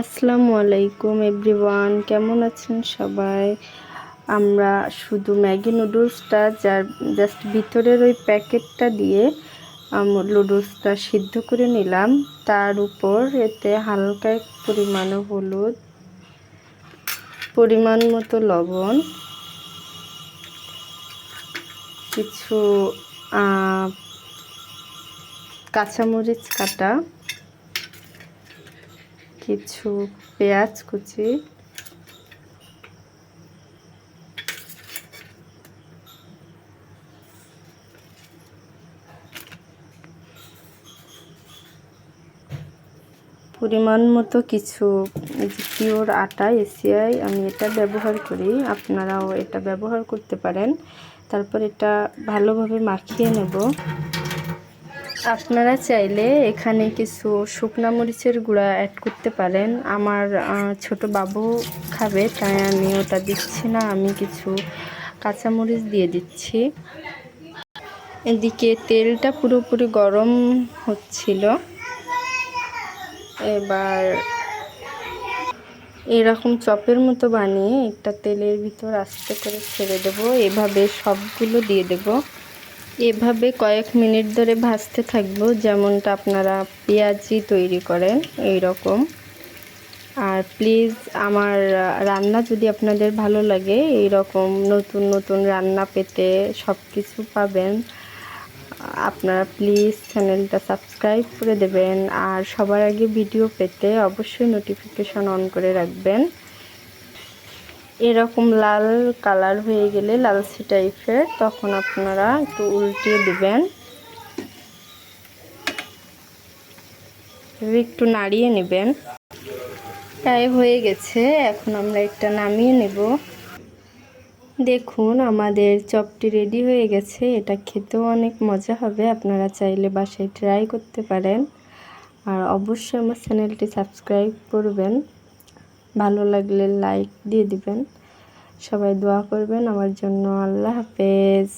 আসসালামু আলাইকুম এভরিওয়ান, কেমন আছেন সবাই? আমরা শুধু ম্যাগি নুডলসটা জাস্ট ভিতরের ওই প্যাকেটটা দিয়ে নুডলসটা সিদ্ধ করে নিলাম। তার উপর এতে হালকা পরিমাণ হলুদ, পরিমাণ মতো লবণ, কিছু কাঁচামরিচ কাটা, কিছু পেঁয়াজ কুচি, পরিমাণ মতো কিছু পিওর আটা এসিআই আমি এটা ব্যবহার করি, আপনারাও এটা ব্যবহার করতে পারেন। তারপর এটা ভালোভাবে মাখিয়ে নেব। আপনারা চাইলে এখানে কিছু শুকনা মরিচের গুঁড়া অ্যাড করতে পারেন। আমার ছোট বাবু খাবে, তাই আমি ওটা দিচ্ছি না, আমি কিছু কাঁচামরিচ দিয়ে দিচ্ছি। এদিকে তেলটা পুরোপুরি গরম হচ্ছিল। এবার এরকম চপের মতো বানিয়ে একটা তেলের ভিতর আস্তে করে ছেড়ে দেব। এভাবে সবগুলো দিয়ে দেব। এভাবে কয়েক মিনিট ধরে ভাজতে থাকবো, যেমনটা আপনারা পেঁয়াজি তৈরি করেন এই রকম। আর প্লিজ আমার রান্না যদি আপনাদের ভালো লাগে, এই রকম নতুন নতুন রান্না পেতে সব কিছু পাবেন, আপনারা প্লিজ চ্যানেলটা সাবস্ক্রাইব করে দেবেন। আর সবার আগে ভিডিও পেতে অবশ্যই নোটিফিকেশন অন করে রাখবেন। এরকম লাল কালার হয়ে গেলে, লালচে টাইপের, তখন আপনারা একটু উল্টিয়ে দিবেন, একটু নাড়িয়ে নেবেন। প্রায় হয়ে গেছে, এখন আমরা একটা নামিয়ে নেব। দেখুন আমাদের চপটি রেডি হয়ে গেছে। এটা খেতেও অনেক মজা হবে, আপনারা চাইলে বাসায় ট্রাই করতে পারেন। আর অবশ্যই আমার চ্যানেলটি সাবস্ক্রাইব করবেন, ভালো লাগলে লাইক দিয়ে দিবেন। সবাই দোয়া করবেন আমার জন্য। আল্লাহ হাফেজ।